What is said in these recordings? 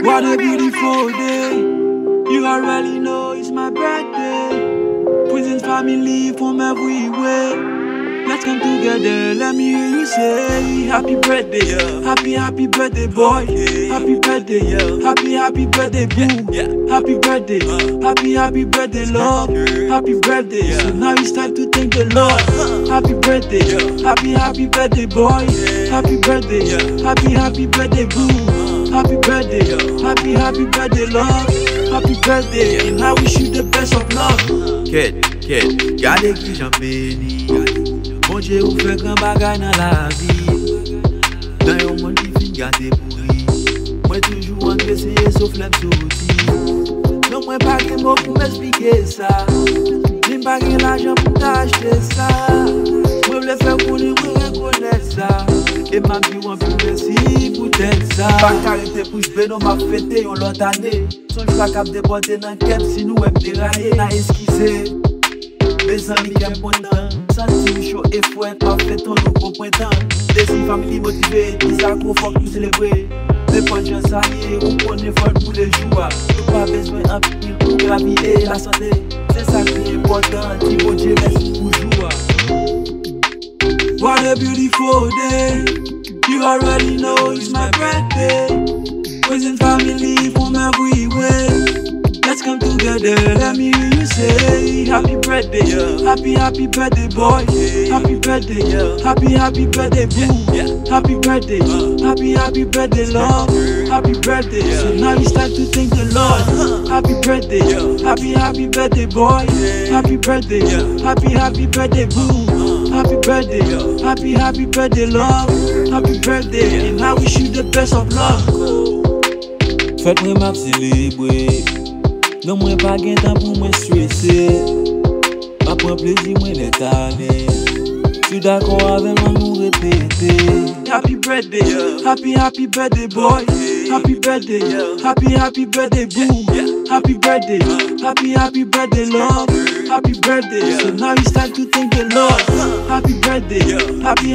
What a beautiful day. You already know it's my birthday. Presents family from everywhere. Let's come together, let me hear you say happy birthday, yeah. Happy birthday, boy. Happy birthday, yeah. Happy birthday, boo. Happy birthday, happy birthday, love. Happy birthday, so now it's time to thank the Lord. Happy birthday, happy birthday, boy. Happy birthday, happy birthday, boo. Happy birthday, happy birthday, love. Happy birthday, and I wish you the best of love. Kid, gade ki jan beni. Bon Dieu ou fait grand bagay dans la vie. Dans yon monde qui fin gâté pourri. Moi toujours engraissé sauf l'aime sorti. Non moi pas de mots pour m'expliquer ça. J'ai pas de l'argent pour t'acheter ça. Moi le faire pour lui reconnaître ça. Et ma vie en plus merci pour t'être ça. Pas carité pour je non m'a fêté yon l'autre année. Son pas cap déporter dans quel si nous aime dérailler n'a esquissé. Mes amis qui aiment bon temps. Senti chaud et fouet, pas fait ton nouveau printemps. Des familles motivées, des accros faut nous célébrer. Les points gens saillés, on connaît fort pour les jours. Nous pas besoin d'un pile pour gravir la santé. C'est ça qui est important, dis bon Dieu merci pour jouer. What a beautiful day. You already know it's my birthday. Present family from everywhere. Let's come together, let me hear you say happy birthday, yeah. Happy birthday, boy. Happy birthday, happy birthday, boo. Happy birthday, happy birthday, love. Happy birthday, so now it's time to thank the Lord. Happy birthday, happy birthday, boy. Happy birthday, happy birthday, boo. Happy birthday, happy birthday, love. Happy birthday, and I wish you the best of love. Faites-moi m'a célébrer. Non moi pas gain temps pour moi stresser. Pas prendre plaisir moi l'étaler. Tu d'accord avec moi nous répéter. Happy birthday, happy birthday, boy. Happy birthday, happy birthday, boo. Happy birthday, happy birthday, love. Happy birthday, so now it's time to thank the Lord. Happy birthday,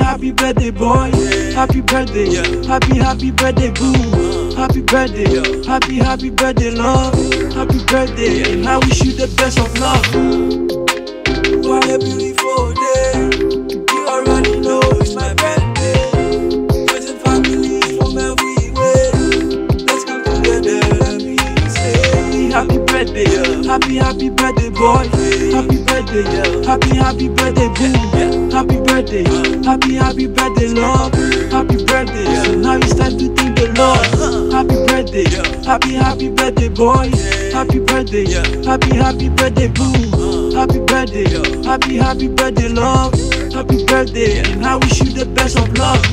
happy birthday, boy. Happy birthday, happy birthday, boo. Happy birthday, happy birthday, love. Happy birthday, and I wish you the best of love. What a beautiful day. You already know it's my birthday. Present family from everywhere. Let's come together, let me say happy birthday, happy birthday, boy. Happy birthday, happy birthday, boo. Happy birthday, happy birthday, love. Happy birthday, so now it's time to thank the Lord. Happy birthday, happy birthday, boy. Happy birthday, happy birthday, boo. Happy birthday, happy birthday, love. Happy birthday, and I wish you the best of love.